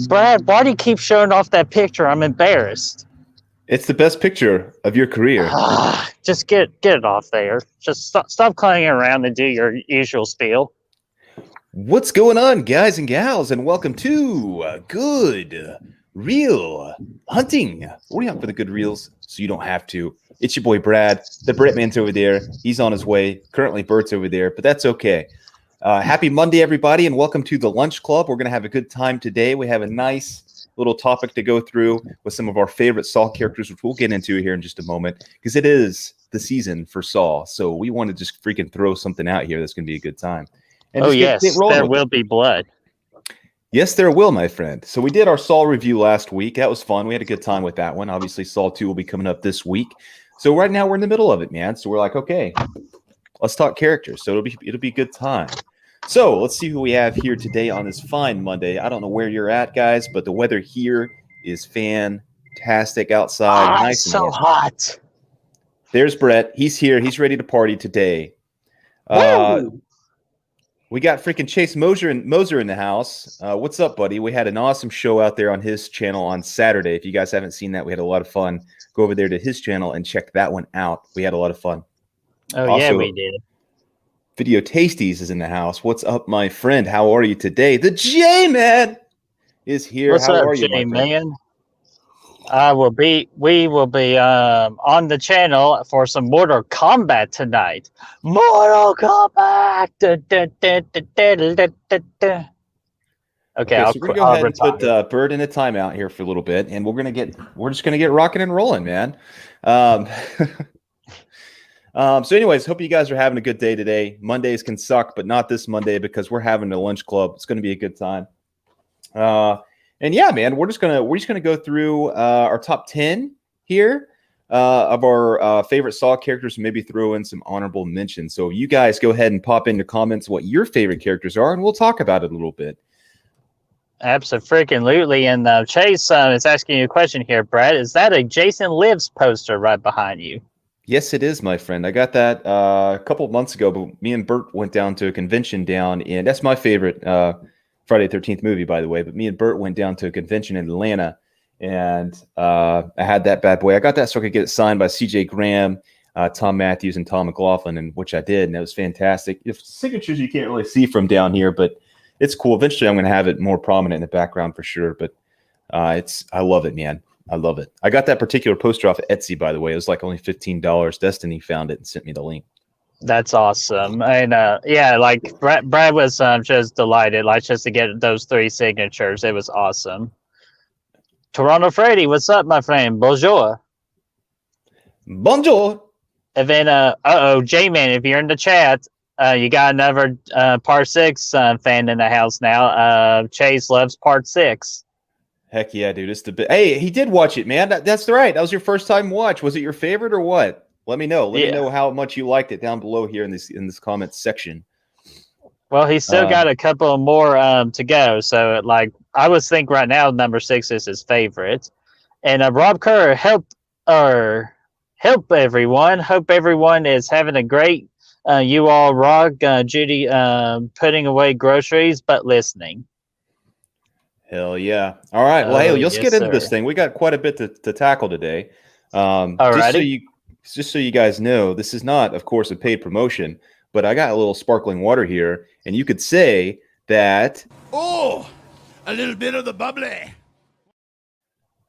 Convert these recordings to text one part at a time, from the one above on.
Brad, why do you keep showing off that picture? I'm embarrassed. It's the best picture of your career. Just get it off there. Just stop climbing around and do your usual spiel. What's going on, guys and gals, and welcome to Good Reel Hunting. We're out for the good reels, so you don't have to. It's your boy Brad. The Britman's over there. He's on his way. Currently, Bert's over there, but that's okay. Happy Monday, everybody, and welcome to the Lunch Club. We're going to have a good time today. We have a nice little topic to go through with some of our favorite Saw characters, which we'll get into here in just a moment, because it is the season for Saw. So we want to just freaking throw something out here that's going to be a good time. And yes, there will be blood. Yes, there will, my friend. So we did our Saw review last week. That was fun. We had a good time with that one. Obviously, Saw 2 will be coming up this week. So right now we're in the middle of it, man. So we're like, okay, let's talk characters. So it'll be a good time. So let's see who we have here today on this fine Monday. I don't know where you're at, guys, but the weather here is fantastic outside. Nice and so hot. There's Brett. He's here. He's ready to party today. We got freaking Chase Moser in the house. What's up, buddy? We had an awesome show out there on his channel on Saturday. If you guys haven't seen that, we had a lot of fun. Go over there to his channel and check that one out. We had a lot of fun. Oh, also, yeah, we did. Video Tasties is in the house. What's up, my friend? How are you today? The J-Man is here. What's How up, are you, J-Man? We will be on the channel for some Mortal Kombat tonight. Mortal Kombat. Okay, so we're gonna go ahead and put Bird in a timeout here for a little bit, and we're just gonna get rocking and rolling, man. So anyways, hope you guys are having a good day today. Mondays can suck, but not this Monday because we're having a lunch club. It's going to be a good time. And yeah, man, we're just gonna go through our top 10 here of our favorite Saw characters and maybe throw in some honorable mentions. So you guys go ahead and pop in your comments what your favorite characters are, and we'll talk about it a little bit. Absolutely. And Chase is asking you a question here, Brad. Is that a Jason Lives poster right behind you? Yes, it is, my friend. I got that a couple of months ago, but me and Bert went down to a convention down in, that's my favorite Friday the 13th movie, by the way, but me and Bert went down to a convention in Atlanta, and I had that bad boy. I got that so I could get it signed by C.J. Graham, Tom Matthews, and Tom McLaughlin, and which I did, and it was fantastic. Signatures you can't really see from down here, but it's cool. Eventually, I'm going to have it more prominent in the background for sure, but I love it, man. I love it. I got that particular poster off of Etsy, by the way. It was like only $15. Destiny found it and sent me the link. That's awesome. And yeah, like Brad was just delighted, like just to get those 3 signatures. It was awesome. Toronto Freddy, what's up, my friend? Bonjour. Bonjour. And then, J-Man, if you're in the chat, you got another Part 6 fan in the house now. Chase loves Part 6. Heck yeah, dude. It's the hey, he did watch it, man. That's right. That was your first time watch. Was it your favorite or what? Let me know. Let me know how much you liked it down below here in this comments section. Well, he's still got a couple more to go. So like I would think right now number 6 is his favorite. And Rob Kerr, help everyone. Hope everyone is having a great you all rock Judy putting away groceries but listening. Hell yeah. All right. Well, hey, let's get into this thing. We got quite a bit to tackle today. Just so you guys know, this is not, of course, a paid promotion, but I got a little sparkling water here, and you could say that... Oh, a little bit of the bubbly. I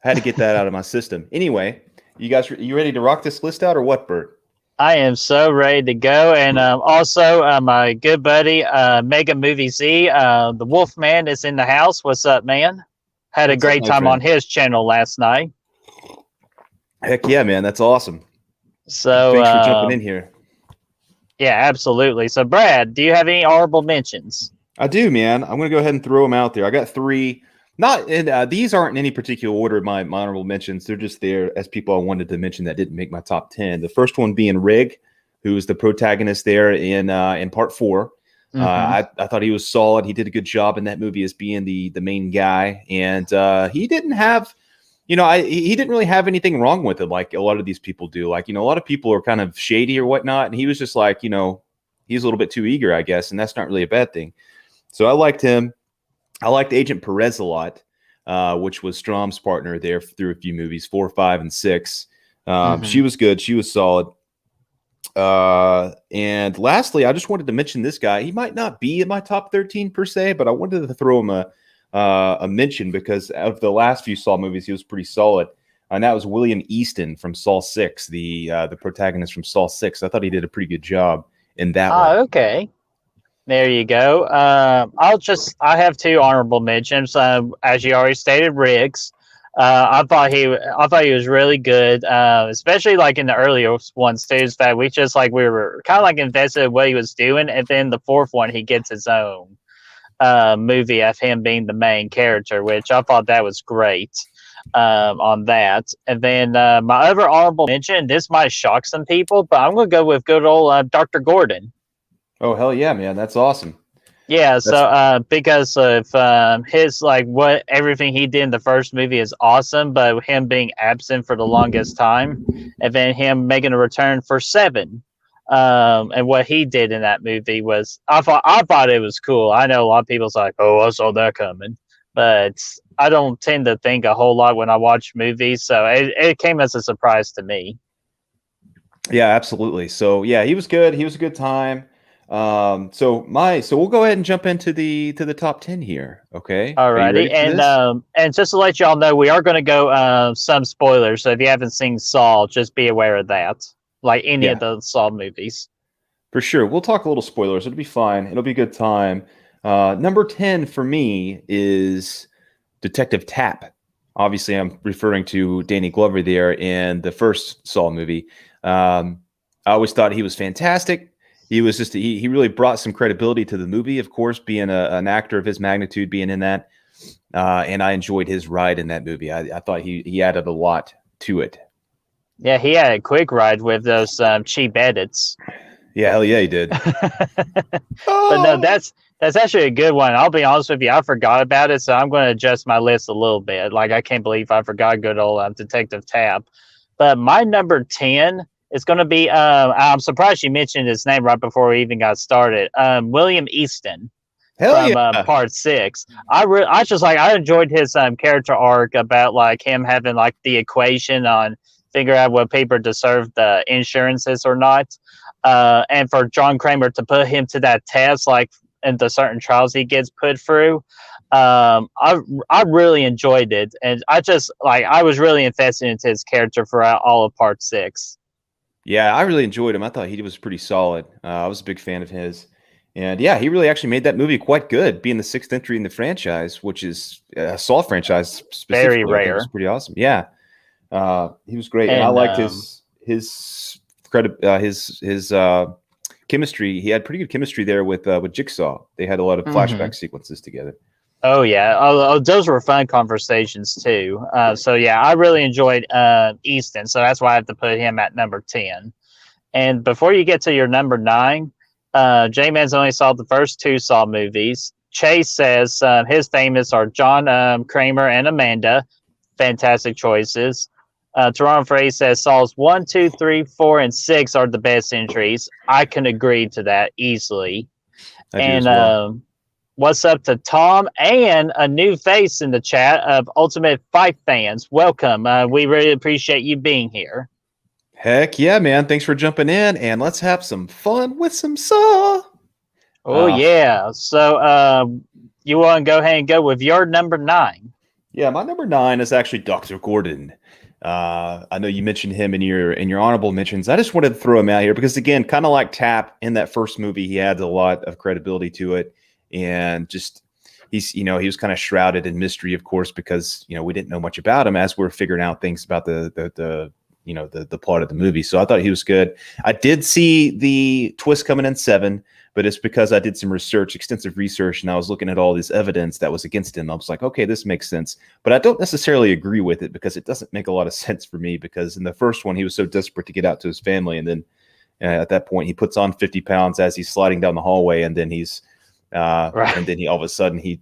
had to get that out of my system. Anyway, you ready to rock this list out or what, Bert? I am so ready to go. And also, my good buddy, Mega Movie Z, the Wolfman is in the house. What's up, man? Had a great time on his channel last night. Heck yeah, man. That's awesome. So thanks for jumping in here. Yeah, absolutely. So, Brad, do you have any honorable mentions? I do, man. I'm going to go ahead and throw them out there. I got 3. These aren't in any particular order, my honorable mentions. They're just there as people I wanted to mention that didn't make my top 10. The first one being Rig, who is the protagonist there in part 4. Mm-hmm. I thought he was solid. He did a good job in that movie as being the main guy. And he didn't have, he didn't really have anything wrong with him like a lot of these people do. Like, a lot of people are kind of shady or whatnot. And he was just like, he's a little bit too eager, I guess. And that's not really a bad thing. So I liked him. I liked Agent Perez a lot. which was Strom's partner there through a few movies, 4, 5, and 6. Mm-hmm. She was good. She was solid. And lastly, I just wanted to mention this guy. He might not be in my top 13 per se, but I wanted to throw him a mention because of the last few Saw movies, he was pretty solid. And that was William Easton from Saw 6, the protagonist from Saw 6. I thought he did a pretty good job in that one. Okay. There you go. I have 2 honorable mentions. As you already stated, Riggs. I thought he was really good, especially like in the earlier ones too. Is that we were kind of like invested in what he was doing, and then the 4th one he gets his own movie of him being the main character, which I thought that was great on that. And then my other honorable mention, this might shock some people, but I'm going to go with good old Dr. Gordon. Oh, hell yeah, man. That's awesome. Yeah, so because of his what everything he did in the first movie is awesome, but him being absent for the longest time, and then him making a return for 7, and what he did in that movie was I thought it was cool. I know a lot of people's like, oh, I saw that coming, but I don't tend to think a whole lot when I watch movies, so it came as a surprise to me. Yeah, absolutely. So yeah, he was good. He was a good time. So we'll go ahead and jump into the top 10 here. Okay. Alrighty, and just to let y'all know, we are going to go some spoilers. So if you haven't seen Saw, just be aware of that. Like any of the Saw movies. For sure, we'll talk a little spoilers. It'll be fine. It'll be a good time. Number 10 for me is Detective Tapp. Obviously, I'm referring to Danny Glover there in the first Saw movie. I always thought he was fantastic. He was just he really brought some credibility to the movie, of course, being an actor of his magnitude, being in that. And I enjoyed his ride in that movie. I thought he added a lot to it. Yeah, he had a quick ride with those cheap edits. Yeah, hell yeah, he did. But no, that's actually a good one. I'll be honest with you, I forgot about it, so I'm going to adjust my list a little bit. Like, I can't believe I forgot good old Detective Tapp. But my number 10 is going to be, I'm surprised you mentioned his name right before we even got started, William Easton. Hell from part 6. I enjoyed his character arc about like him having like the equation on figure out what people deserve the insurances or not. And for John Kramer to put him to that test, like in the certain trials he gets put through, I really enjoyed it, and I was really invested into his character throughout all of part 6. Yeah, I really enjoyed him. I thought he was pretty solid. I was a big fan of his, and yeah, he really actually made that movie quite good, being the 6th entry in the franchise, which is a Saw franchise specifically. Very rare. It was pretty awesome. Yeah, he was great, and I liked his chemistry. He had pretty good chemistry there with Jigsaw. They had a lot of flashback sequences together. Oh yeah, those were fun conversations too. So yeah, I really enjoyed Easton, so that's why I have to put him at number 10. And before you get to your number 9, J-Man's only saw the first 2 Saw movies. Chase says his famous are John Kramer and Amanda. Fantastic choices. Toronto Frey says Saws 1, 2, 3, 4, and 6 are the best entries. I can agree to that easily. And what's up to Tom and a new face in the chat of Ultimate Fight fans? Welcome. We really appreciate you being here. Heck yeah, man. Thanks for jumping in, and let's have some fun with some Saw. Oh, yeah. So you want to go ahead and go with your number 9? Yeah, my number 9 is actually Dr. Gordon. I know you mentioned him in your honorable mentions. I just wanted to throw him out here because, again, kind of like Tapp in that first movie, he adds a lot of credibility to it, and just he was kind of shrouded in mystery, of course, because we didn't know much about him as we're figuring out things about the plot of the movie. So I thought he was good. I did see the twist coming in 7, but it's because I did some extensive research, and I was looking at all this evidence that was against him. I was like, okay, this makes sense, but I don't necessarily agree with it because it doesn't make a lot of sense for me, because in the first one, he was so desperate to get out to his family. And then at that point he puts on 50 pounds as he's sliding down the hallway. And then he's, and then he all of a sudden he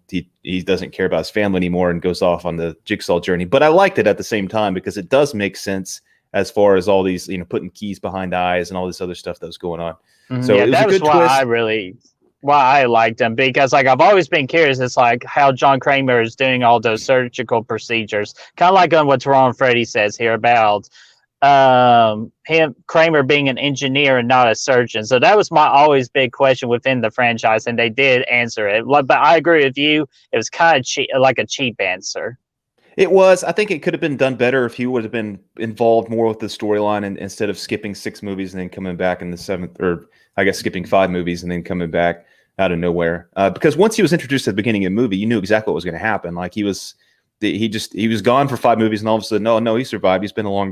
doesn't care about his family anymore and goes off on the Jigsaw journey. But I liked it at the same time because it does make sense as far as all these, putting keys behind eyes and all this other stuff that was going on. So yeah, that was why twist. why I liked him, because like I've always been curious. It's like how John Kramer is doing all those surgical procedures, kind of like on what Ron Freddy says here about him Kramer being an engineer and not a surgeon. So that was my always big question within the franchise, and they did answer it. But I agree with you; it was kind of cheap, like a cheap answer. It was. I think it could have been done better if he would have been involved more with the storyline, and instead of skipping 6 movies and then coming back in the 7th, or I guess skipping 5 movies and then coming back out of nowhere. Because once he was introduced at the beginning of the movie, you knew exactly what was going to happen. Like he was gone for 5 movies, and all of a sudden, no, he survived. He's been around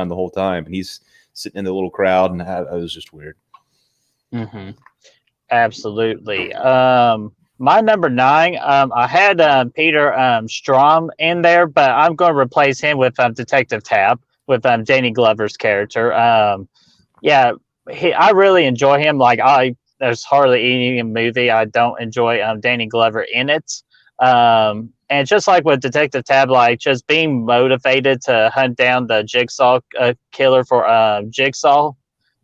the whole time, and he's sitting in the little crowd, and it was just weird. Mm-hmm. Absolutely. My number 9, I had Peter Strom in there, but I'm going to replace him with Detective Tapp, with Danny Glover's character. I really enjoy him. Like there's hardly any movie I don't enjoy Danny Glover in it. And just like with Detective Tapp, like just being motivated to hunt down the Jigsaw killer for Jigsaw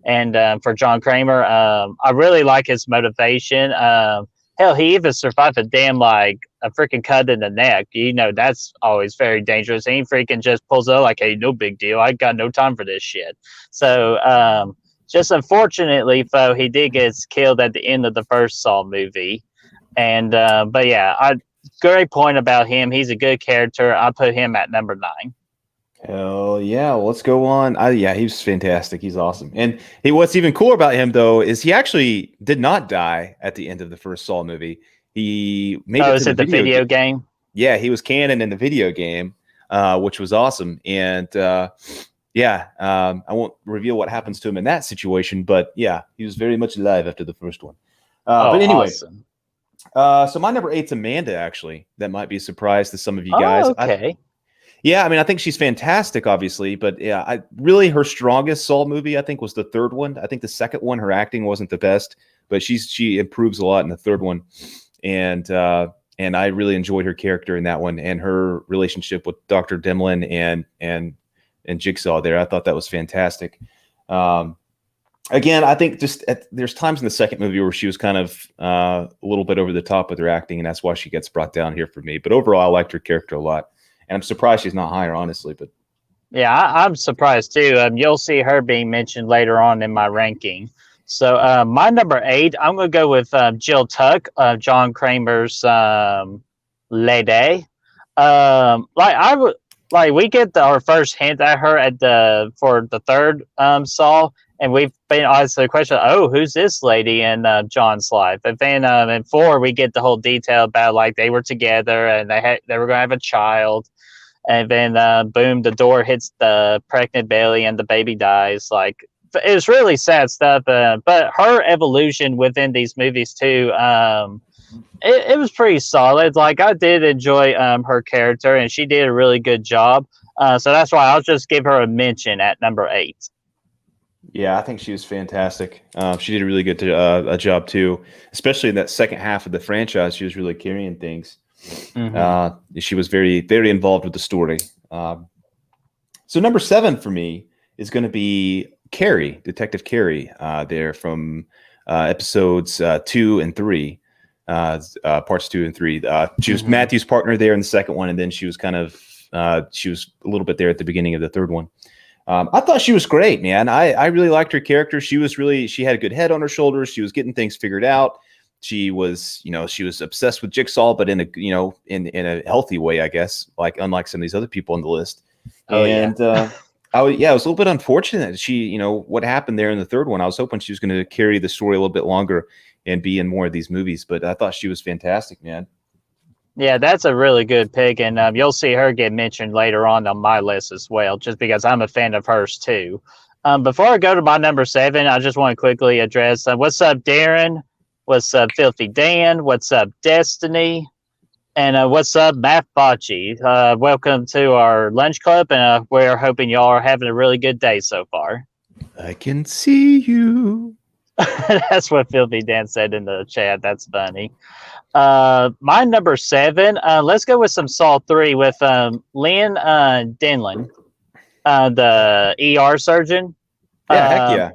and for John Kramer. I really like his motivation. Hell, he even survived a freaking cut in the neck. You know, that's always very dangerous. And he freaking just pulls up like, hey, no big deal. I got no time for this shit. So, just unfortunately, he did get killed at the end of the first Saw movie. And, but yeah, great point about him. He's a good character. I put him at number 9. Hell yeah. Well, let's go on. He was fantastic. He's awesome. And what's even cooler about him, though, is he actually did not die at the end of the first Saw movie. He made it to the video game? Yeah, he was canon in the video game, which was awesome. And I won't reveal what happens to him in that situation, but yeah, he was very much alive after the first one. But anyway, awesome. So my number 8's Amanda, actually. That might be a surprise to some of you guys. Okay. I mean, I think she's fantastic, obviously, but yeah, really her strongest Saw movie, I think, was the third one. I think the second one, her acting wasn't the best, but she improves a lot in the third one, and I really enjoyed her character in that one and her relationship with Dr. Demlin and Jigsaw there. I thought that was fantastic. Again, I think there's times in the second movie where she was kind of a little bit over the top with her acting, and that's why she gets brought down here for me. But overall, I liked her character a lot. And I'm surprised she's not higher, honestly. But yeah, I'm surprised too. You'll see her being mentioned later on in my ranking. So my number 8, I'm going to go with Jill Tuck, John Kramer's lady. We get our first hint at her for the third Saw, and we've been asked the question, who's this lady in John's life? And then in 4, we get the whole detail about like they were together and they were going to have a child. And then, boom, the door hits the pregnant belly and the baby dies. Like, it was really sad stuff. But her evolution within these movies, too, it was pretty solid. Like, I did enjoy her character, and she did a really good job. So that's why I'll just give her a mention at number 8. Yeah, I think she was fantastic. She did a really good a job, too, especially in that second half of the franchise. She was really carrying things. Mm-hmm. She was very, very involved with the story. So number 7 for me is going to be Carey, Detective Carey, there from episodes 2 and 3, parts 2 and 3. She was Matthew's partner there in the second one, and then she was she was a little bit there at the beginning of the third one. I thought she was great, man. I really liked her character. She had a good head on her shoulders. She was getting things figured out. She was obsessed with Jigsaw, but in a healthy way, I guess, unlike some of these other people on the list. It was a little bit unfortunate that she, what happened there in the third one. I was hoping she was going to carry the story a little bit longer and be in more of these movies, but I thought she was fantastic, man. Yeah, that's a really good pick, and you'll see her get mentioned later on my list as well, just because I'm a fan of hers too. Before I go to my number 7, I just want to quickly address what's up, Darren. What's up, Filthy Dan? What's up, Destiny? And what's up, Matt Bocci? Welcome to our lunch club, and we're hoping y'all are having a really good day so far. I can see you. That's what Filthy Dan said in the chat. That's funny. My number 7, let's go with some Saw 3 with Lynn Denlin, the ER surgeon. Yeah, heck yeah.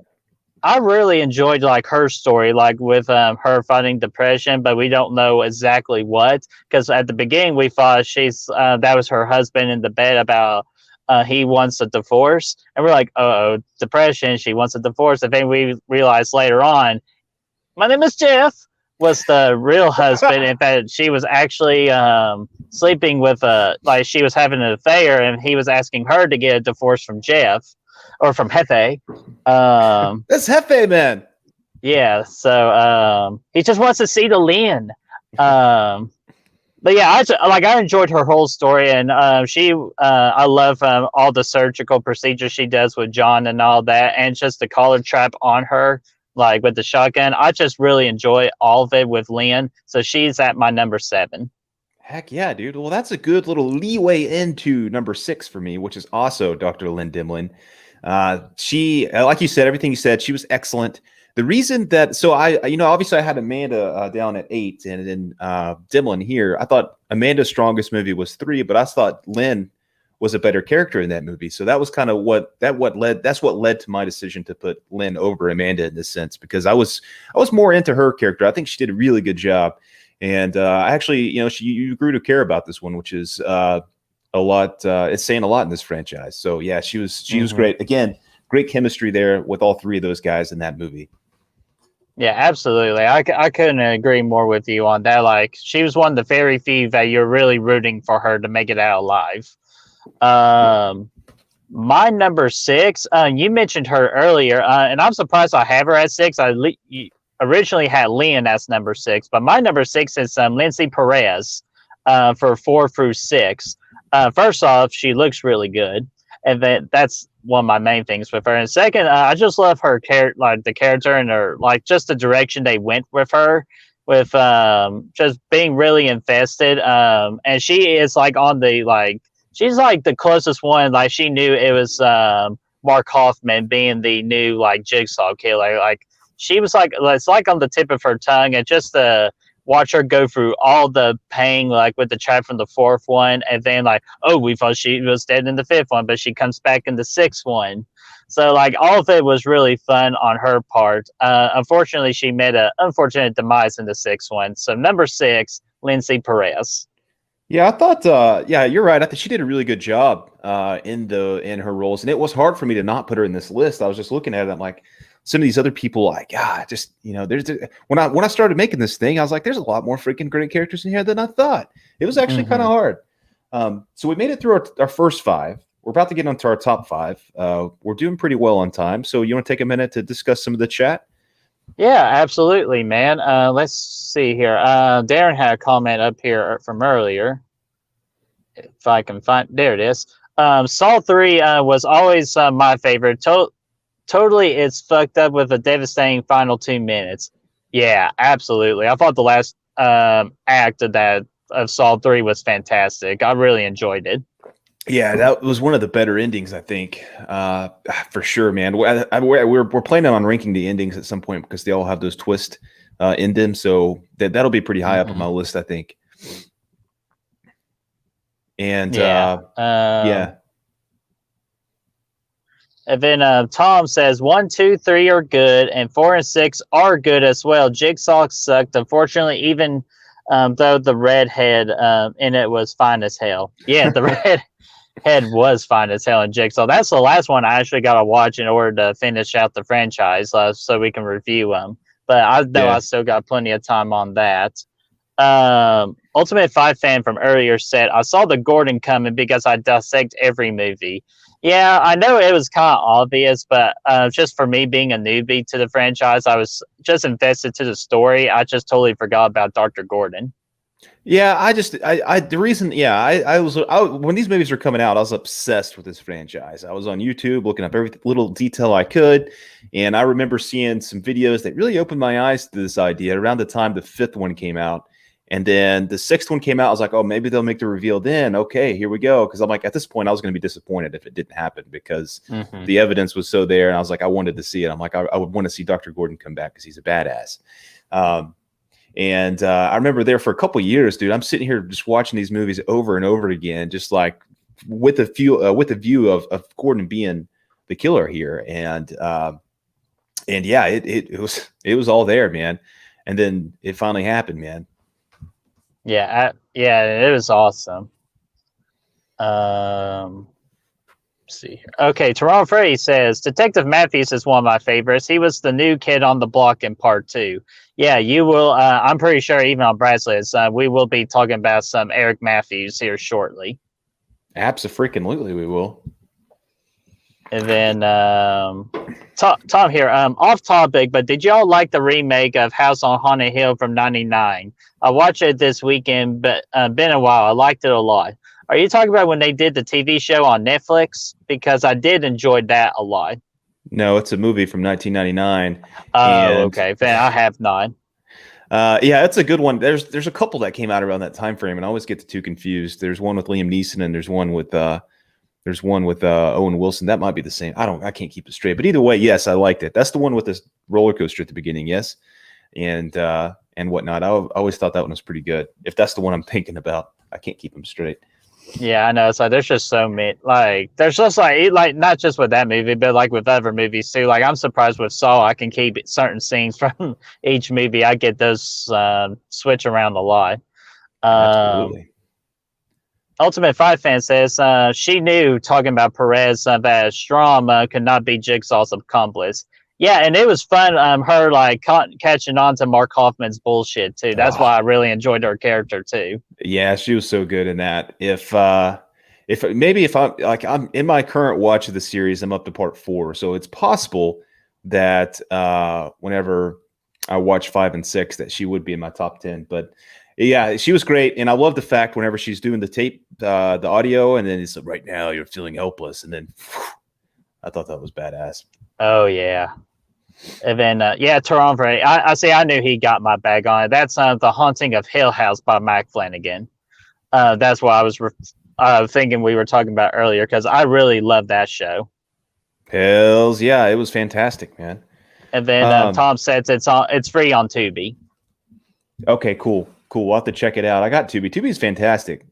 I really enjoyed like her story, like with her fighting depression, but we don't know exactly what. Because at the beginning we thought she's that was her husband in the bed about he wants a divorce, and we're like, oh, depression. She wants a divorce. And then we realized later on, my name is Jeff was the real husband. In fact, she was actually sleeping with like she was having an affair, and he was asking her to get a divorce from Jeff or from Hefe. That's Hefe, man. Yeah, so he just wants to see the Lynn. But yeah, I enjoyed her whole story, and I love all the surgical procedures she does with John and all that, and just the collar trap on her, like with the shotgun. I just really enjoy all of it with Lynn, so she's at my number 7. Heck yeah, dude. Well, that's a good little leeway into number 6 for me, which is also Dr. Lynn Dimlin. She, like you said, everything you said, she was excellent. The reason that, so obviously I had Amanda down at 8, and then Dimlin here. I thought Amanda's strongest movie was 3, but I thought Lynn was a better character in that movie. So that was kind of what led to my decision to put Lynn over Amanda in this sense, because I was more into her character. I think she did a really good job, and I actually, you grew to care about this one, which is a lot. It's saying a lot in this franchise. So yeah, she was great. Again, great chemistry there with all 3 of those guys in that movie. Yeah, absolutely. I couldn't agree more with you on that. Like, she was one of the very few that you're really rooting for her to make it out alive. My number 6, you mentioned her earlier, and I'm surprised I have her at 6. Originally had Lynn as number 6, but my number 6 is Lindsay Perez for 4 through 6. First off, she looks really good, and that's one of my main things with her. And second, I just love her the character and her just the direction they went with her, with just being really invested. And she is on the she's the closest one. Like, she knew it was Mark Hoffman being the new Jigsaw killer. Like, she was it's on the tip of her tongue, and just watch her go through all the pain, with the trap from the 4th one, and then we thought she was dead in the 5th one, but she comes back in the 6th one. So all of it was really fun on her part. Unfortunately, she met an unfortunate demise in the 6th one. So number 6, Lindsay Perez. Yeah, I thought. Yeah, you're right. I think she did a really good job in her roles, and it was hard for me to not put her in this list. I was just looking at it. I'm like, some of these other people, when I started making this thing, I was like, there's a lot more freaking great characters in here than I thought. It was actually kind of hard. So we made it through our first 5. We're about to get onto our top 5. We're doing pretty well on time. So you want to take a minute to discuss some of the chat? Yeah, absolutely, man. Let's see here. Darren had a comment up here from earlier. If I can find, there it is. Saw 3 was always my favorite. Totally, it's fucked up with a devastating final 2 minutes. Yeah, absolutely. I thought the last act of Saw 3 was fantastic. I really enjoyed it. Yeah, that was one of the better endings, I think, for sure, man. We're planning on ranking the endings at some point because they all have those twists in them. So that'll be pretty high up on my list, I think. And yeah. And then Tom says 1, 2, 3 are good, and 4 and 6 are good as well. Jigsaw sucked, unfortunately, even though the redhead in it was fine as hell. Yeah, the redhead was fine as hell in Jigsaw. That's the last one I actually got to watch in order to finish out the franchise, so we can review them. But I know I still got plenty of time on that. Ultimate 5 fan from earlier said, I saw the Gordon coming because I dissect every movie. Yeah, I know it was kind of obvious, but just for me being a newbie to the franchise, I was just invested to the story. I just totally forgot about Dr. Gordon. Yeah, when these movies were coming out, I was obsessed with this franchise. I was on YouTube looking up every little detail I could, and I remember seeing some videos that really opened my eyes to this idea around the time the 5th one came out. And then the 6th one came out. I was like, oh, maybe they'll make the reveal then. Okay, here we go. Because I'm like, at this point, I was going to be disappointed if it didn't happen because the evidence was so there. And I was like, I wanted to see it. I'm like, I would want to see Dr. Gordon come back because he's a badass. And I remember there for a couple of years, dude, I'm sitting here just watching these movies over and over again, just like with a view of Gordon being the killer here. And And yeah, it was all there, man. And then it finally happened, man. Yeah, it was awesome. See here. Okay, Toronto Freddy says Detective Matthews is one of my favorites. He was the new kid on the block in part 2. Yeah, you will. I'm pretty sure even on Brad's list, we will be talking about some Eric Matthews here shortly. Abso-freaking-lutely, we will. And then Tom here. Off topic, but did y'all like the remake of House on Haunted Hill from '99? I watched it this weekend, but been a while. I liked it a lot. Are you talking about when they did the TV show on Netflix? Because I did enjoy that a lot. No, it's a movie from 1999. Oh, okay. Then I have not. Yeah, it's a good one. There's a couple that came out around that time frame, and I always get the two confused. There's one with Liam Neeson, and there's one with Owen Wilson. That might be the same. I can't keep it straight. But either way, yes, I liked it. That's the one with this roller coaster at the beginning, yes, and whatnot. I always thought that one was pretty good. If that's the one I'm thinking about, I can't keep them straight. Yeah, I know. So there's just so many. Like, there's just like not just with that movie, but like with other movies too. Like, I'm surprised with Saw, I can keep certain scenes from each movie. I get those switch around a lot. Absolutely. Ultimate Five fan says she knew talking about Perez that Strom could not be Jigsaw's accomplice. Yeah, and it was fun. Her like catching on to Mark Hoffman's bullshit too. That's why I really enjoyed her character too. Yeah, she was so good in that. If I'm in my current watch of the series, I'm up to part 4, so it's possible that whenever I watch 5 and 6, that she would be in my top 10. But yeah, she was great, and I love the fact whenever she's doing the tape, the audio, and then it's like, right now you're feeling helpless, and then I thought that was badass. Oh yeah. And then, Toronto. I see. I knew he got my bag on it. That's The Haunting of Hill House by Mac Flanagan. That's what I was thinking we were talking about earlier, because I really love that show. Hells yeah, it was fantastic, man. And then Tom says it's free on Tubi. Okay, cool. We'll have to check it out. I got Tubi. Tubi's fantastic.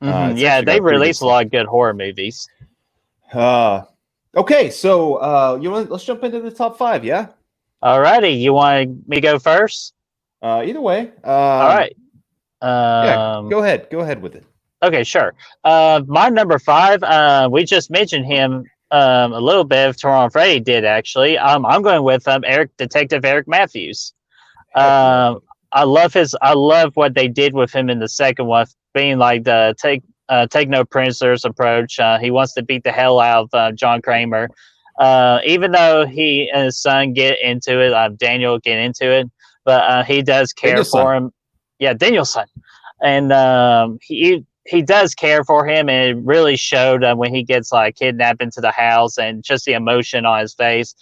Yeah, they release a lot of good horror movies. Okay, so let's jump into the top 5, yeah? Alrighty, you want me to go first? Either way. All right. Yeah, go ahead with it. Okay, sure. My number 5, we just mentioned him a little bit. Toronto Freddy did, actually. I'm going with Detective Eric Matthews. I love what they did with him in the second one, being like the take no prisoners approach. He wants to beat the hell out of John Kramer. Even though he and his son get into it, Daniel get into it, but he does care for him. Yeah, Daniel's son. And he does care for him, and it really showed when he gets like kidnapped into the house, and just the emotion on his face.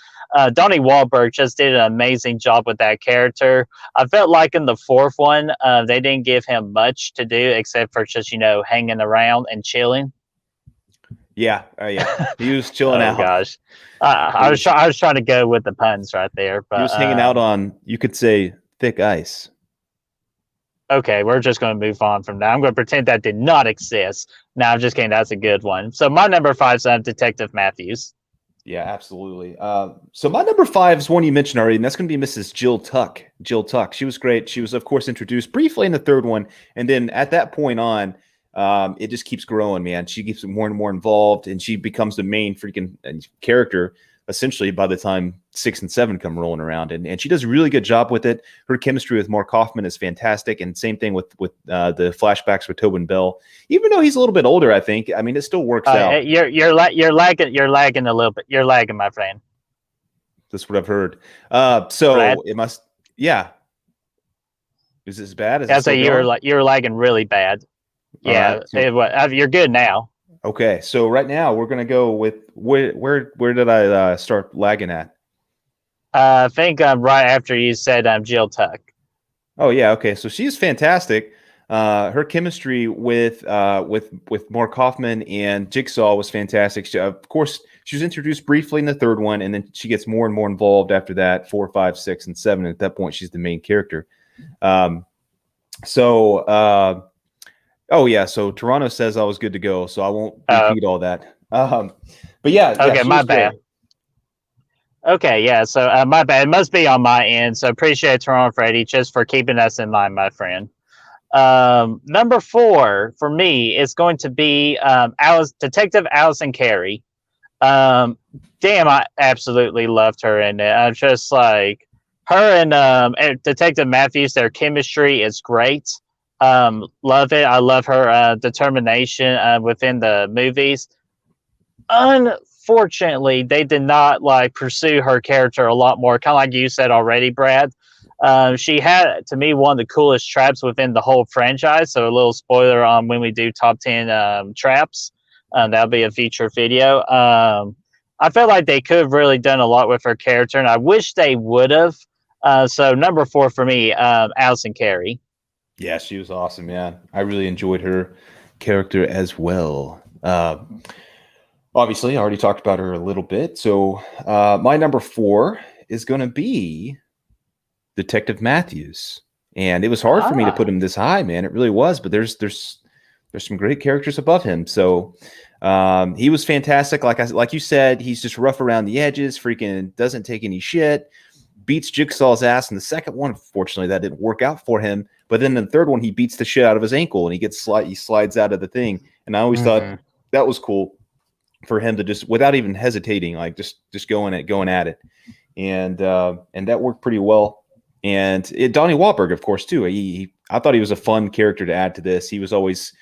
Donny Wahlberg just did an amazing job with that character. I felt like in the fourth one, they didn't give him much to do except for just, hanging around and chilling. Yeah, he was chilling out. Oh gosh, I was trying to go with the puns right there, but he was hanging out on, you could say, thick ice. Okay, we're just going to move on from that. I'm going to pretend that did not exist. No, I'm just kidding. That's a good one. So my number 5 is Detective Matthews. Yeah, absolutely. So my number 5 is one you mentioned already, and that's going to be Mrs. Jill Tuck. Jill Tuck. She was great. She was, of course, introduced briefly in the third one, and then at that point on, it just keeps growing, man. She gets more and more involved, and she becomes the main freaking character, essentially, by the time 6 and 7 come rolling around. And she does a really good job with it. Her chemistry with Mark Hoffman is fantastic, and same thing with the flashbacks with Tobin Bell. Even though he's a little bit older, I think, it still works out. You're lagging a little bit. You're lagging, my friend. That's what I've heard. So Brad? It must, yeah. Is this bad? You're lagging really bad. Yeah, right. You're good now. Okay, so right now we're gonna go with where did I start lagging at? I think right after you said Jill Tuck. Oh yeah, okay. So she's fantastic. Her chemistry with Mark Hoffman and Jigsaw was fantastic. Of course, she was introduced briefly in the third one, and then she gets more and more involved after that. 4, 5, 6, and 7. At that point, she's the main character. Oh yeah, so Toronto says I was good to go, so I won't repeat all that. But yeah. Okay, my bad. Okay, yeah. So my bad. It must be on my end. So appreciate Toronto Freddy just for keeping us in line, my friend. Number 4 for me is going to be Detective Allison Carey. Um, Damn, I absolutely loved her in it. I'm just like her and Detective Matthews. Their chemistry is great. Love it. I love her determination within the movies. Unfortunately, they did not like pursue her character a lot more. Kind of like you said already, Brad. She had, to me, one of the coolest traps within the whole franchise. So a little spoiler on when we do top 10 traps. That'll be a feature video. I felt like they could have really done a lot with her character, and I wish they would have. So number 4 for me, Allison Carey. Yeah, she was awesome, man. I really enjoyed her character as well. Obviously, I already talked about her a little bit. So my number 4 is going to be Detective Matthews. And it was hard for me to put him this high, man. It really was. But there's some great characters above him. So he was fantastic. Like you said, he's just rough around the edges, freaking doesn't take any shit, beats Jigsaw's ass in the second one. Unfortunately, that didn't work out for him. But then in the third one, he beats the shit out of his ankle and he slides out of the thing. And I always thought that was cool for him to just, without even hesitating, like just going at it. And that worked pretty well. And Donny Wahlberg, of course, too. I thought he was a fun character to add to this. He was always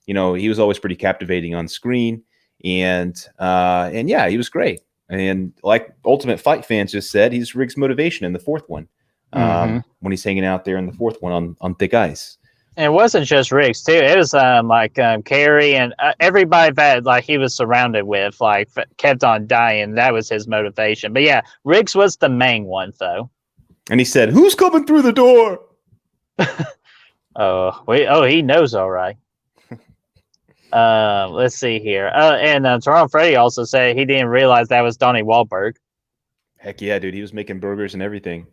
pretty captivating on screen. And yeah, he was great. And like Ultimate Fight fans just said, he's Riggs' motivation in the fourth one. When he's hanging out there in the fourth one on thick ice. And it wasn't just Riggs too. It was Carey and everybody that like he was surrounded with kept on dying. That was his motivation. But yeah, Riggs was the main one though. And he said, "Who's coming through the door?" He knows all right. Let's see here. And Toronto Freddy also said he didn't realize that was Donny Wahlberg. Heck yeah, dude. He was making burgers and everything.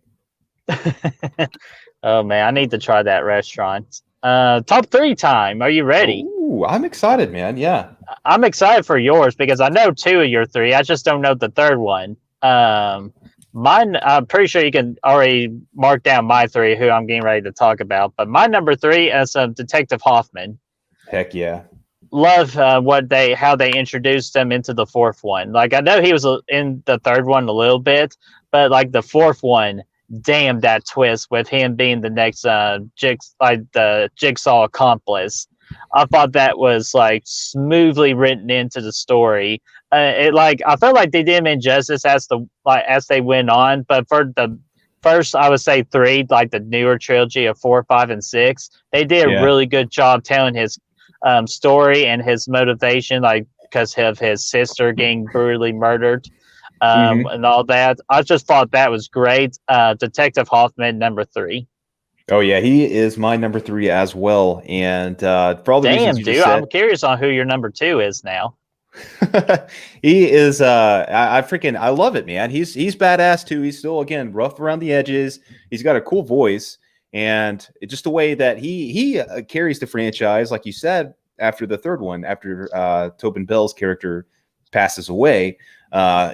Oh man, I need to try that restaurant. Top 3 time. Are you ready? Ooh, I'm excited, man. Yeah. I'm excited for yours because I know 2 of your 3. I just don't know the third one. Mine, I'm pretty sure you can already mark down my 3, who I'm getting ready to talk about. But my number 3 is Detective Hoffman. Heck yeah. Love how they introduced him into the fourth one. Like I know he was in the third one a little bit, but like the fourth one, damn that twist with him being the next the Jigsaw accomplice. I thought that was like smoothly written into the story. I felt like they did him injustice as they went on, but for the first, I would say 3, like the newer trilogy of 4, 5, and 6, they did a really good job telling his story and his motivation, like because of his sister getting brutally murdered. And all that. I just thought that was great. Detective Hoffman, number 3. Oh yeah, he is my number 3 as well. And for all the reasons you just said, I'm curious on who your number 2 is now. He is. I love it, man. He's badass too. He's still again rough around the edges. He's got a cool voice, and it's just the way that he carries the franchise, like you said. After the third one, after Tobin Bell's character passes away.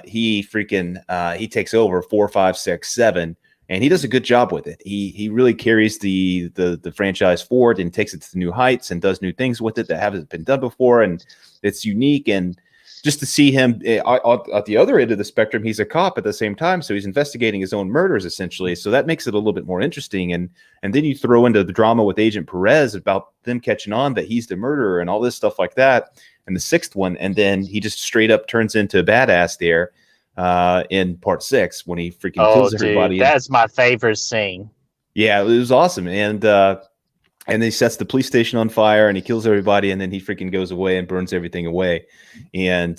He takes over 4, 5, 6, 7, and he does a good job with it. He really carries the franchise forward and takes it to new heights and does new things with it that haven't been done before, and it's unique. And just to see him at the other end of the spectrum, he's a cop at the same time, so he's investigating his own murders essentially. So that makes it a little bit more interesting. And then you throw into the drama with Agent Perez about them catching on that he's the murderer and all this stuff like that. And the 6th one, and then he just straight up turns into a badass there in part 6 when he freaking kills everybody. That's my favorite scene. Yeah, it was awesome. And he sets the police station on fire and he kills everybody, and then he freaking goes away and burns everything away. And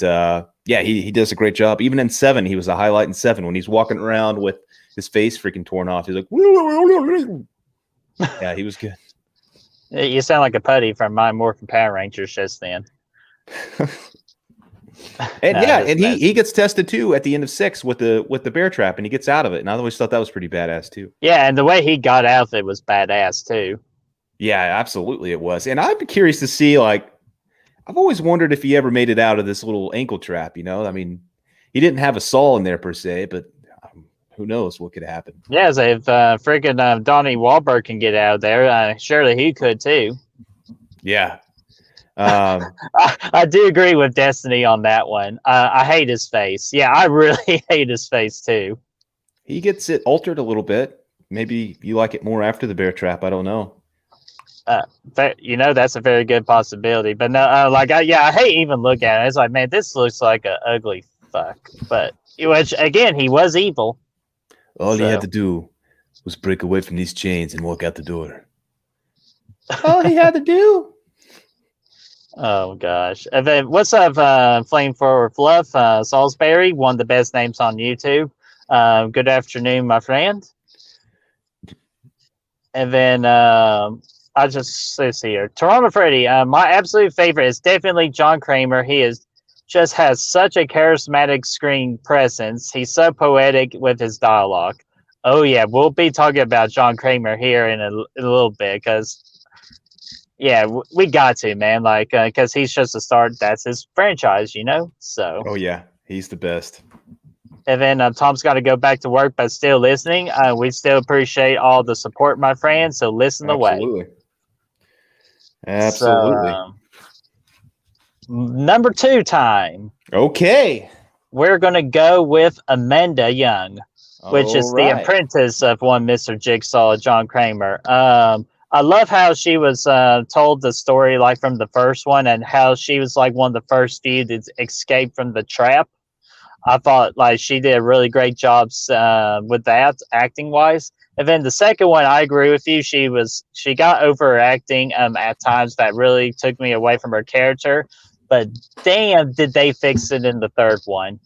he does a great job. Even in 7, he was a highlight in 7 when he's walking around with his face freaking torn off. He's like, yeah, he was good. You sound like a putty from my Morphin Power Rangers just then. And he gets tested too at the end of 6 with the bear trap, and he gets out of it. And I always thought that was pretty badass too. Yeah, and the way he got out of it was badass too. Yeah, absolutely it was. And I'd be curious to see, like, I've always wondered if he ever made it out of this little ankle trap, I mean, he didn't have a saw in there per se, but who knows what could happen? Yeah, so if freaking Donny Wahlberg can get out of there, surely he could too. Yeah. I do agree with Destiny on that one. I hate his face. Yeah, I really hate his face too. He gets it altered a little bit. Maybe you like it more after the bear trap. I don't know. That's a very good possibility. But no, I hate even look at it. It's like, man, this looks like an ugly fuck. But which again, he was evil. All he had to do was break away from these chains and walk out the door. All he had to do. Oh gosh. And then what's up, Flame for Fluff? Salisbury, one of the best names on YouTube. Good afternoon, my friend. And then let's see here. Toronto Freddy, my absolute favorite is definitely John Kramer. He just has such a charismatic screen presence. He's so poetic with his dialogue. Oh yeah, we'll be talking about John Kramer here in a little bit because we got to, man, because he's just a star. That's his franchise, so. Oh yeah, he's the best. And then Tom's got to go back to work, but still listening. We still appreciate all the support, my friend. So listen away. Absolutely. So, number 2 time. Okay. We're going to go with Amanda Young, which is the apprentice of one Mr. Jigsaw, John Kramer. I love how she was told the story from the first one and how she was one of the first few to escape from the trap. I thought she did a really great job with that acting wise. And then the second one, I agree with you. She got overacting at times that really took me away from her character. But damn, did they fix it in the third one.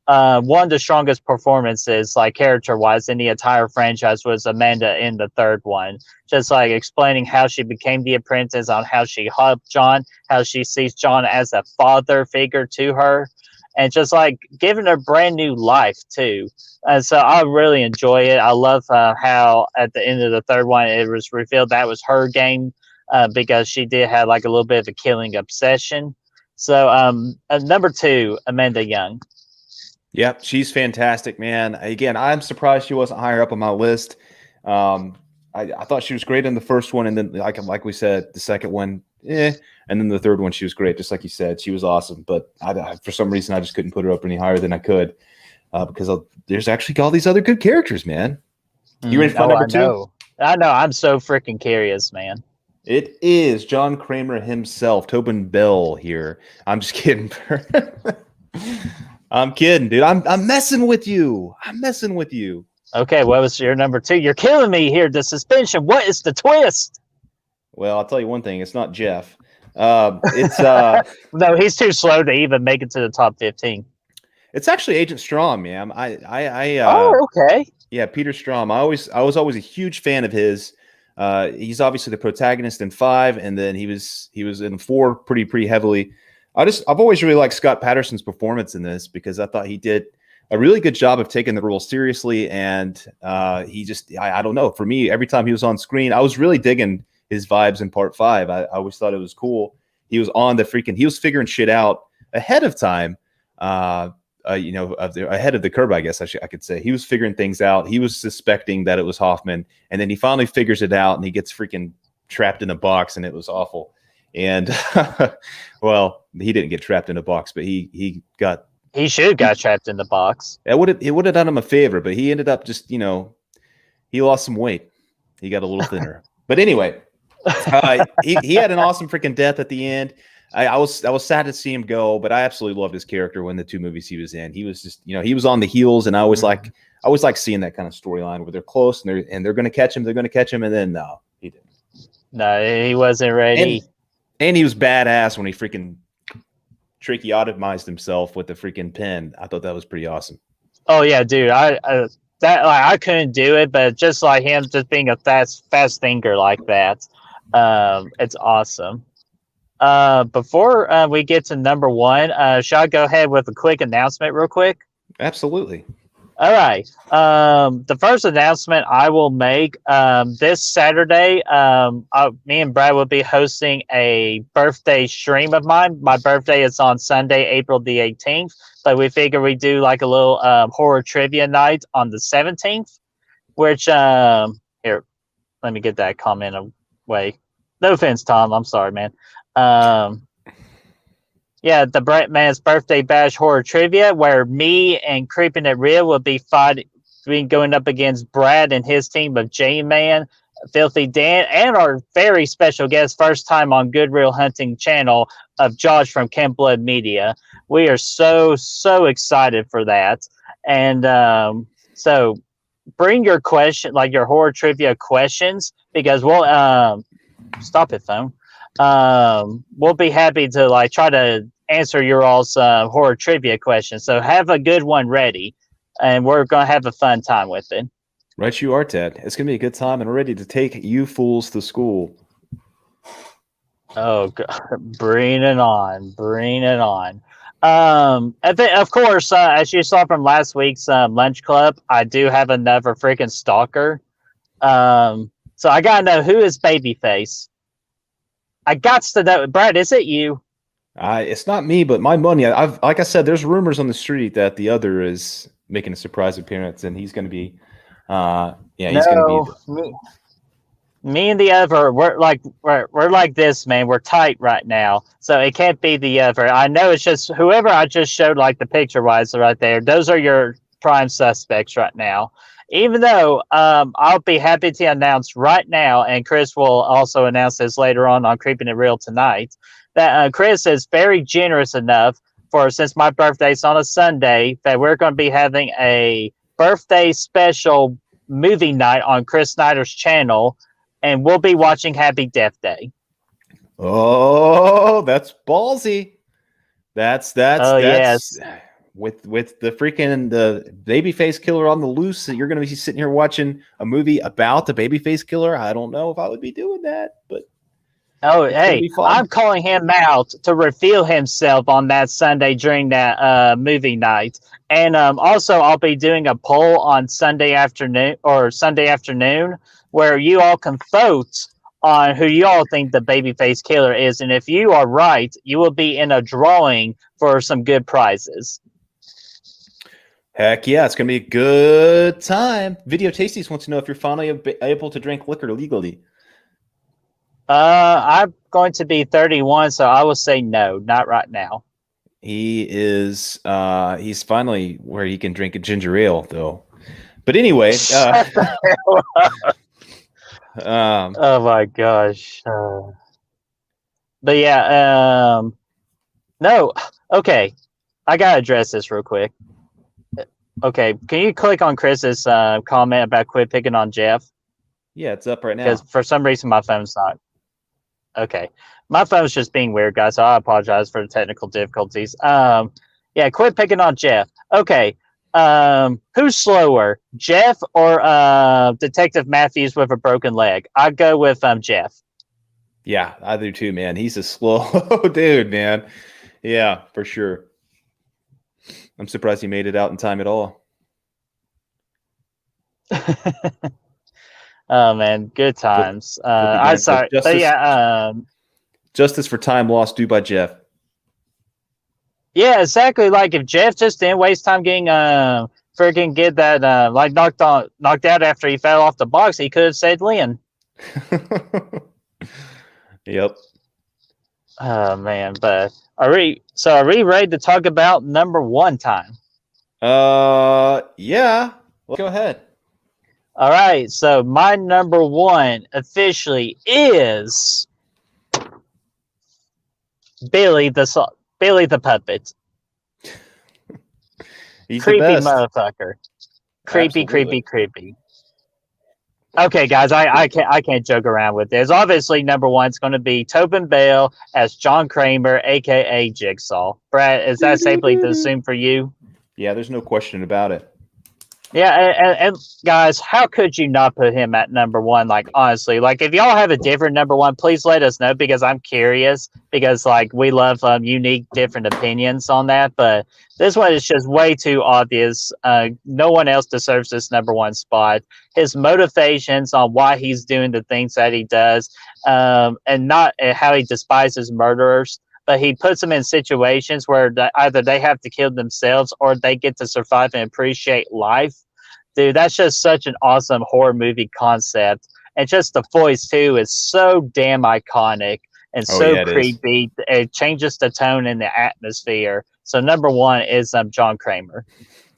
One of the strongest performances, character-wise, in the entire franchise was Amanda in the third one. Just explaining how she became the apprentice, on how she helped John, how she sees John as a father figure to her, and just giving her brand new life too. And so I really enjoy it. I love how at the end of the third one it was revealed that was her game because she did have a little bit of a killing obsession. So number 2, Amanda Young. Yep, she's fantastic, man. Again, I'm surprised she wasn't higher up on my list. I thought she was great in the first one, and then like we said, the second one, and then the third one, she was great. Just like you said, she was awesome. But for some reason, I just couldn't put her up any higher than I could because there's actually all these other good characters, man. You ready for number 2? I know. I'm so freaking curious, man. It is John Kramer himself, Tobin Bell here. I'm just kidding. I'm kidding, dude. I'm messing with you. Okay, what was your number 2? You're killing me here. The suspension. What is the twist? Well, I'll tell you one thing. It's not Jeff. It's no, he's too slow to even make it to the top 15. It's actually Agent Strom, man. Okay. Yeah, Peter Strom. I was always a huge fan of his. He's obviously the protagonist in 5, and then he was in 4 pretty heavily. I've always really liked Scott Patterson's performance in this because I thought he did a really good job of taking the role seriously, and he just I don't know. For me, every time he was on screen, I was really digging his vibes in Part 5. I always thought it was cool. He was he was figuring shit out ahead of time. Ahead of the curve, I guess I could say. He was figuring things out. He was suspecting that it was Hoffman, and then he finally figures it out, and he gets freaking trapped in a box, and it was awful. And well, he didn't get trapped in a box, but he should have got trapped in the box. It would have done him a favor, but he ended up just he lost some weight. He got a little thinner. But anyway, he had an awesome freaking death at the end. I was sad to see him go, but I absolutely loved his character when the 2 movies he was in. He was just he was on the heels, and I always like seeing that kind of storyline where they're close and they're going to catch him, and then no, he didn't. No, he wasn't ready. And he was badass when he freaking tracheotomized himself with the freaking pen. I thought that was pretty awesome. Oh yeah, dude. I couldn't do it, but just like him, just being a fast thinker like that, it's awesome. Before we get to number 1, shall I go ahead with a quick announcement real quick? Absolutely. All right. The first announcement I will make this Saturday. Me and Brad will be hosting a birthday stream of mine. My birthday is on Sunday, April the 18th. But we figure we do like a little horror trivia night on the 17th. Which here, let me get that comment away. No offense, Tom. I'm sorry, man. Yeah, the Brett Man's Birthday Bash Horror Trivia, where me and Creeping It Real will be going up against Brad and his team of J-Man, Filthy Dan, and our very special guest, first time on Good Real Hunting channel, of Josh from Camp Blood Media. We are so excited for that. And so bring your question, like your horror trivia questions, because we'll stop it, phone. We'll be happy to like try to answer your all's horror trivia questions. So have a good one ready, and we're gonna have a fun time with it. Right, you are, Ted. It's gonna be a good time, and we're ready to take you fools to school. Oh God, bring it on, bring it on. Of course, as you saw from last week's lunch club, I do have another freaking stalker. So I gotta know, who is Babyface? I got to know. Brad, is it you? It's not me, but my money. Like I said, there's rumors on the street that the other is making a surprise appearance, and he's going to be. He's going to be. Me and the other, we're like this, man. We're tight right now, so it can't be the other. I know it's just whoever I just showed, like the picture wise, right there. Those are your prime suspects right now. Even though I'll be happy to announce right now, and Chris will also announce this later on Creeping It Real tonight, that Chris is very generous enough since my birthday's on a Sunday, that we're going to be having a birthday special movie night on Chris Snyder's channel, and we'll be watching Happy Death Day. Oh, that's ballsy. That's yes. With the freaking the babyface killer on the loose, you're going to be sitting here watching a movie about the babyface killer. I don't know if I would be doing that, but hey, I'm calling him out to reveal himself on that Sunday during that movie night. And also, I'll be doing a poll on Sunday afternoon where you all can vote on who you all think the babyface killer is. And if you are right, you will be in a drawing for some good prizes. Heck yeah, it's going to be a good time. Video Tasties wants to know if you're finally able to drink liquor legally. I'm going to be 31, so I will say no, not right now. He is, he's finally where he can drink a ginger ale, though. But anyway. Oh my gosh. But yeah, no. Okay. I got to address this real quick. Okay. Can you click on Chris's comment about quit picking on Jeff? Yeah, it's up right now. Because for some reason my phone's not. Okay. My phone's just being weird, guys, so I apologize for the technical difficulties. Yeah, quit picking on Jeff. Okay. Who's slower, Jeff or Detective Matthews with a broken leg? I'd go with Jeff. Yeah, I do too, man. He's a slow dude, man. Yeah, for sure. I'm surprised he made it out in time at all. Oh man, good times. I'm sorry, justice, but yeah, justice for time lost due by Jeff. Yeah, exactly. Like if Jeff just didn't waste time getting freaking get that like knocked out after he fell off the box, he could have saved Lynn. Yep. Oh man, but are we ready to talk about number one time? Yeah. Well, go ahead. All right, so my number one officially is Billy the puppet. He's creepy the best. motherfucker. Creepy, Absolutely. creepy. Okay, guys, I can't joke around with this. Obviously, number one's going to be Tobin Bell as John Kramer, aka Jigsaw. Brad, is that safely to assume for you? Yeah, there's no question about it. Yeah, and guys, how could you not put him at number one? Like, honestly, like if y'all have a different number one, please let us know because I'm curious. Because like we love unique, different opinions on that. But this one is just way too obvious. No one else deserves this number one spot. His motivations on why he's doing the things that he does, and not how he despises murderers. But he puts them in situations where either they have to kill themselves or they get to survive and appreciate life. Dude, that's just such an awesome horror movie concept. And just the voice, too, is so damn iconic and Oh so yeah, it is. creepy. It changes the tone and the atmosphere. So, number one is John Kramer.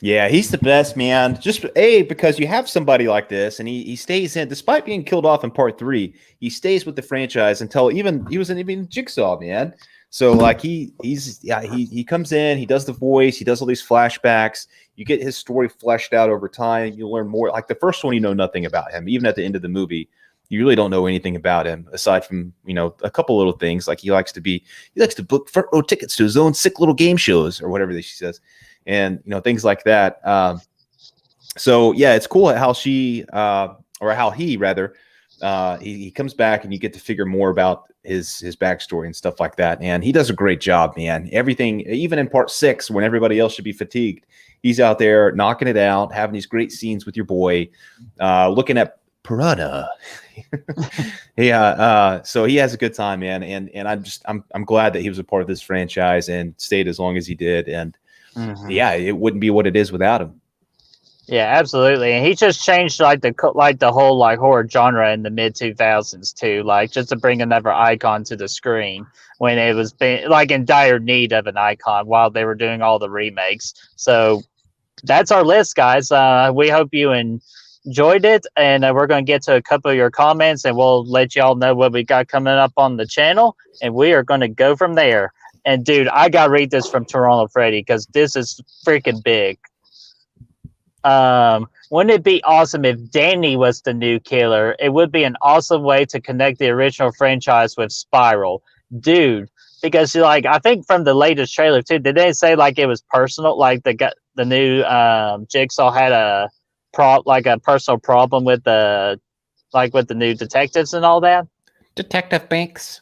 Yeah, he's the best, man. Just A, because you have somebody like this, and he stays in, despite being killed off in part 3, he stays with the franchise until even he wasn't even Jigsaw, man. So like he comes in, he does the voice, he does all these flashbacks. You get his story fleshed out over time. You learn more. Like the first one, you know nothing about him. Even at the end of the movie, you really don't know anything about him aside from a couple little things. Like he likes to book front row tickets to his own sick little game shows or whatever she says, and things like that. So yeah, it's cool how she or how he rather he comes back and you get to figure more about his backstory and stuff like that. And he does a great job, man. Everything, even in part 6, when everybody else should be fatigued, he's out there knocking it out, having these great scenes with your boy, looking at Piranha. Yeah. So he has a good time, man. And I'm glad that he was a part of this franchise and stayed as long as he did. And yeah, it wouldn't be what it is without him. Yeah, absolutely, and he just changed the whole like horror genre in the mid 2000s too, like just to bring another icon to the screen when it was like in dire need of an icon while they were doing all the remakes. So that's our list, guys. We hope you enjoyed it, and we're going to get to a couple of your comments, and we'll let y'all know what we got coming up on the channel, and we are going to go from there. And dude, I got to read this from Toronto Freddy because this is freaking big. Wouldn't it be awesome if Danny was the new killer? It would be an awesome way to connect the original franchise with Spiral, dude. Because like I think from the latest trailer too, did they say like it was personal? Like the new Jigsaw had a personal problem with the new detectives and all that. Detective Banks.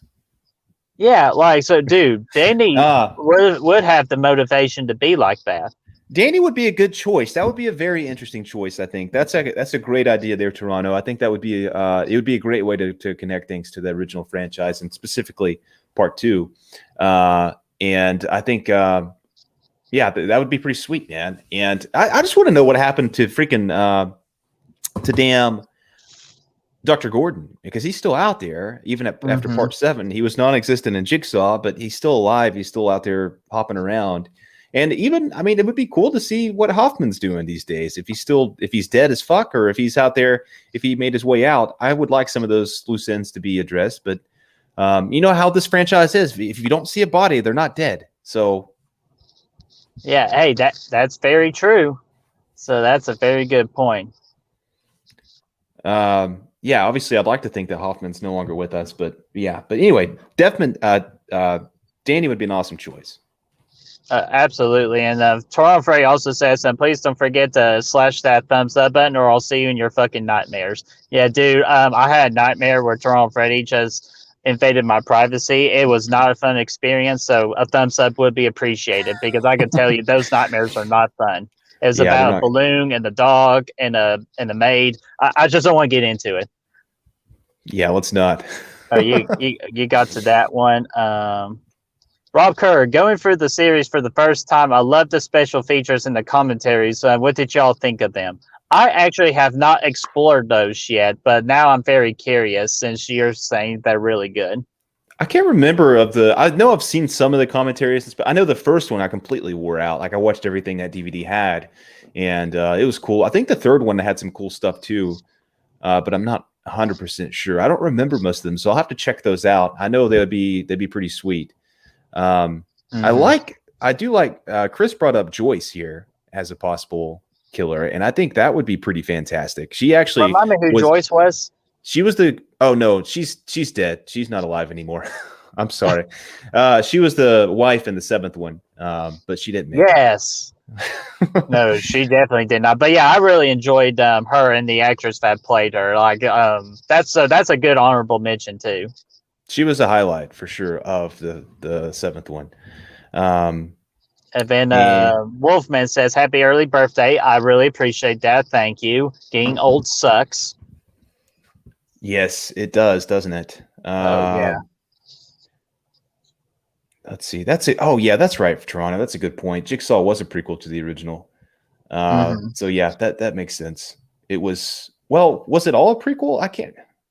Yeah, like so, dude. Danny would have the motivation to be like that. Danny would be a good choice. That would be a very interesting choice. I think that's a great idea there, Toronto. I think that would be it would be a great way to connect things to the original franchise and specifically part 2. And I think yeah, that would be pretty sweet, man. And I just want to know what happened to freaking to damn Dr. Gordon, because he's still out there even after part 7. He was non-existent in Jigsaw, but he's still alive. He's still out there hopping around. And even, I mean, it would be cool to see what Hoffman's doing these days. If he's dead as fuck, or if he's out there, if he made his way out. I would like some of those loose ends to be addressed. But you know how this franchise is. If you don't see a body, they're not dead. So yeah, hey, that's very true. So that's a very good point. Yeah, obviously, I'd like to think that Hoffman's no longer with us, but yeah. But anyway, Danny would be an awesome choice. Absolutely. And Toronto Frey also says, and please don't forget to slash that thumbs up button or I'll see you in your fucking nightmares. Yeah, dude, I had a nightmare where Toronto Freddy just invaded my privacy. It was not a fun experience, so a thumbs up would be appreciated because I can tell you those nightmares are not fun. It was about a balloon and the dog and the maid. I just don't want to get into it. Yeah, let's not. You got to that one. Rob Kerr, going through the series for the first time, I love the special features and the commentaries. What did y'all think of them? I actually have not explored those yet, but now I'm very curious since you're saying they're really good. I can't remember I know I've seen some of the commentaries, but I know the first one I completely wore out. Like I watched everything that DVD had, and it was cool. I think the third one had some cool stuff too, but I'm not 100% sure. I don't remember most of them, so I'll have to check those out. I know they'd be pretty sweet. I do like Chris brought up Joyce here as a possible killer, and I think that would be pretty fantastic. She actually remind me who Joyce was. She was she's dead. She's not alive anymore. I'm sorry. She was the wife in the 7th one, but she didn't make it. No, she definitely did not. But yeah, I really enjoyed her and the actress that played her. Like, that's a good honorable mention too. She was a highlight for sure of the seventh one. And then And Wolfman says, "Happy early birthday! I really appreciate that. Thank you. Getting old sucks." yes, it does, doesn't it? Oh yeah. Let's see. That's it. Oh yeah, that's right, Toronto. That's a good point. Jigsaw was a prequel to the original. So yeah, that makes sense. It was was it all a prequel?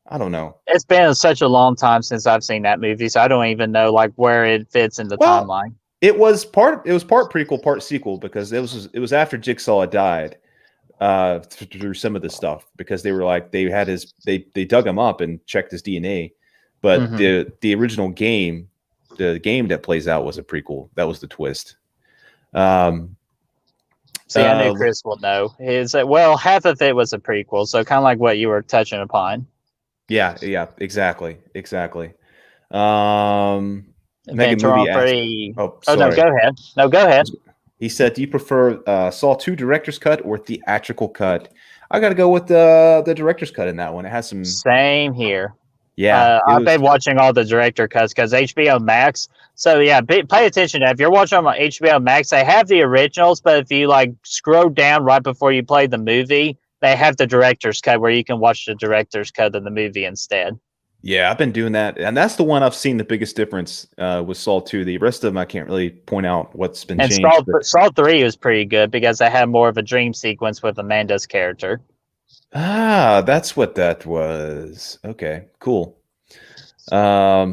I don't know. It's been such a long time since I've seen that movie, so I don't even know like where it fits in the timeline. It was part prequel, part sequel, because it was after Jigsaw had died through some of the stuff, because they were like they dug him up and checked his DNA, but the original game, the game that plays out, was a prequel. That was the twist. See, I knew Chris will know. Half of it was a prequel, so kind of like what you were touching upon. Yeah, exactly. Megan Movie asked, no, go ahead. No, go ahead. He said, "Do you prefer Saw 2 director's cut or theatrical cut?" I got to go with the director's cut in that one. It has some. Same here. Yeah, I've been watching all the director cuts because HBO Max. So yeah, pay attention. If you're watching on HBO Max, they have the originals, but if you like scroll down right before you play the movie, they have the director's cut where you can watch the director's cut of the movie instead. Yeah, I've been doing that, and that's the one I've seen the biggest difference with Saw 2. The rest of them, I can't really point out what's been changed. Saw 3 was pretty good because they had more of a dream sequence with Amanda's character. Ah, that's what that was. Okay, cool. Yeah,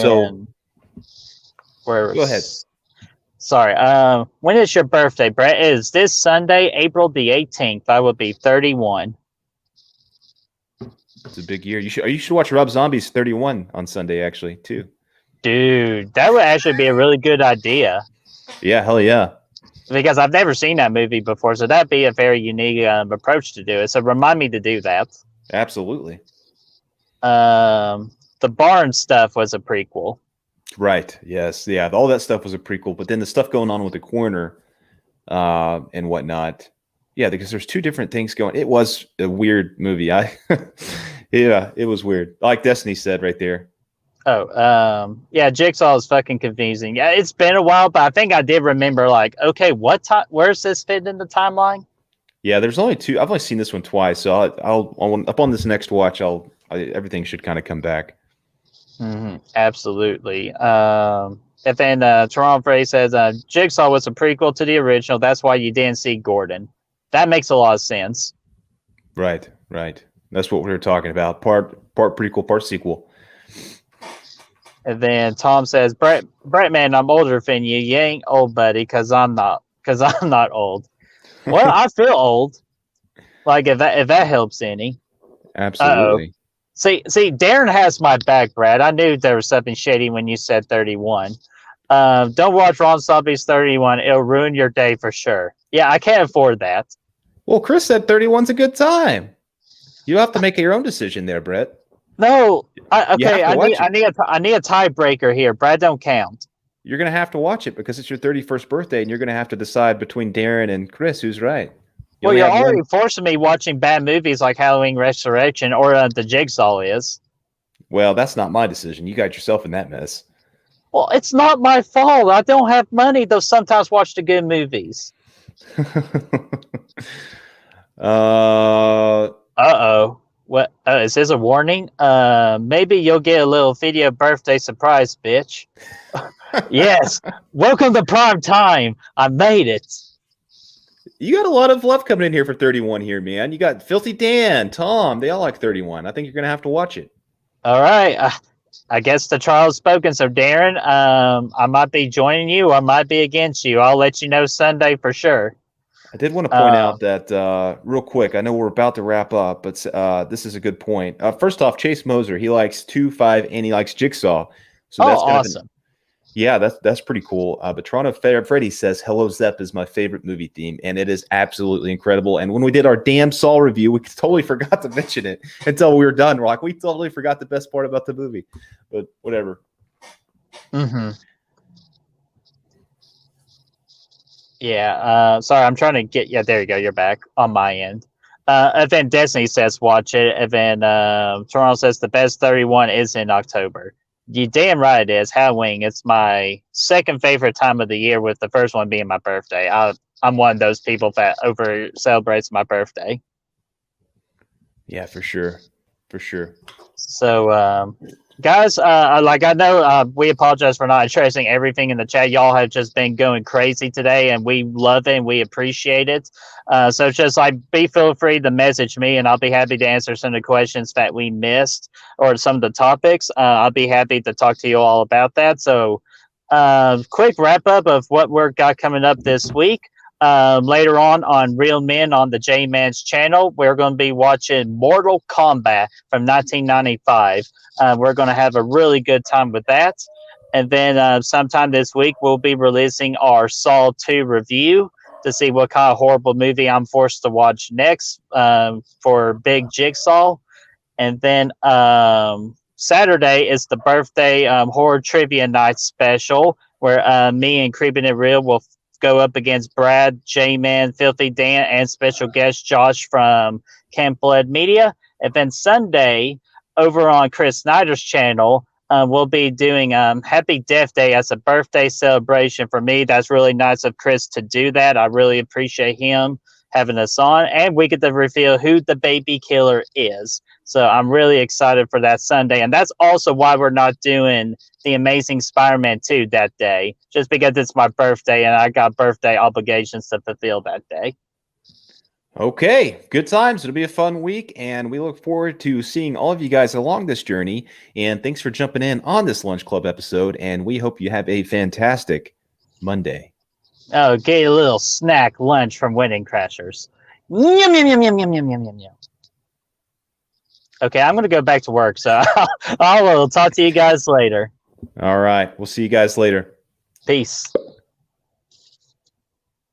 so go ahead. Sorry. When is your birthday, Brett? It is this Sunday, April the 18th. I will be 31. It's a big year. You should watch Rob Zombie's 31 on Sunday, actually, too. Dude, that would actually be a really good idea. Yeah, hell yeah. Because I've never seen that movie before, so that'd be a very unique approach to do it. So remind me to do that. Absolutely. The barn stuff was a prequel. Right. Yes. Yeah. All that stuff was a prequel, but then the stuff going on with the coroner and whatnot. Yeah, because there's two different things going. It was a weird movie. Yeah, it was weird. Like Destiny said right there. Oh, yeah, Jigsaw is fucking confusing. Yeah, it's been a while, but I think I did remember, like, okay, what time? Where's this fit in the timeline? Yeah, there's only two. I've only seen this one twice, so I'll up on this next watch. Everything should kind of come back. Absolutely. And then Toronto Frey says, Jigsaw was a prequel to the original. That's why you didn't see Gordon. That makes a lot of sense. Right. That's what we were talking about. Part prequel, part sequel. And then Tom says, Brett, man, I'm older than you. You ain't old, buddy, because I'm not old. Well, I feel old. Like, if that helps any. Absolutely. Uh-oh. See, Darren has my back, Brad. I knew there was something shady when you said 31. Don't watch Ron Zombie's 31. It'll ruin your day for sure. Yeah, I can't afford that. Well, Chris said 31's a good time. You have to make your own decision there, Brett. No, I need a tiebreaker here. Brad don't count. You're gonna have to watch it because it's your 31st birthday, and you're gonna have to decide between Darren and Chris who's right. Well, you're already forcing me watching bad movies like Halloween Resurrection or The Jigsaw is. Well, that's not my decision. You got yourself in that mess. Well, it's not my fault. I don't have money, though sometimes watch the good movies. Uh-oh. What? Is this a warning? Maybe you'll get a little video birthday surprise, bitch. Yes. Welcome to prime time. I made it. You got a lot of love coming in here for 31 here, man. You got Filthy Dan, Tom. They all like 31. I think you're going to have to watch it. All right. I guess the trial's spoken. So, Darren, I might be joining you. I might be against you. I'll let you know Sunday for sure. I did want to point out that real quick. I know we're about to wrap up, but this is a good point. First off, Chase Moser, he likes 2, 5, and he likes Jigsaw. So that's awesome. Yeah, that's pretty cool. But Toronto Freddy says, "Hello Zepp is my favorite movie theme," and it is absolutely incredible. And when we did our damn Saw review, we totally forgot to mention it until we were done. We're like, we totally forgot the best part about the movie, but whatever. Yeah, sorry, I'm trying to get. Yeah, there you go. You're back on my end. Event Destiny says watch it. Event Toronto says the best 31 is in October. You damn right it is. Halloween. It's my second favorite time of the year, with the first one being my birthday. I'm one of those people that over celebrates my birthday. Yeah, for sure. So, guys, like I know we apologize for not addressing everything in the chat. Y'all have just been going crazy today, and we love it and we appreciate it. So just like feel free to message me, and I'll be happy to answer some of the questions that we missed or some of the topics. I'll be happy to talk to you all about that. So, quick wrap up of what we're got coming up this week. Later on Real Men on the J-Man's channel, we're going to be watching Mortal Kombat from 1995. We're going to have a really good time with that. And then sometime this week, we'll be releasing our Saw 2 review to see what kind of horrible movie I'm forced to watch next for Big Jigsaw. And then Saturday is the birthday horror trivia night special, where me and Creeping It Real will go up against Brad, J-Man, Filthy Dan, and special guest Josh from Camp Blood Media. And then Sunday, over on Chris Snyder's channel, we'll be doing Happy Death Day as a birthday celebration for me. That's really nice of Chris to do that. I really appreciate him having us on. And we get to reveal who the baby killer is. So I'm really excited for that Sunday. And that's also why we're not doing The Amazing Spider-Man 2 that day, just because it's my birthday and I got birthday obligations to fulfill that day. Okay, good times. It'll be a fun week, and we look forward to seeing all of you guys along this journey. And thanks for jumping in on this Lunch Club episode, and we hope you have a fantastic Monday. Oh, get a little snack lunch from Wedding Crashers. Yum, yum, yum, yum, yum, yum, yum, yum. Okay, I'm going to go back to work, so I will talk to you guys later. All right, we'll see you guys later. Peace.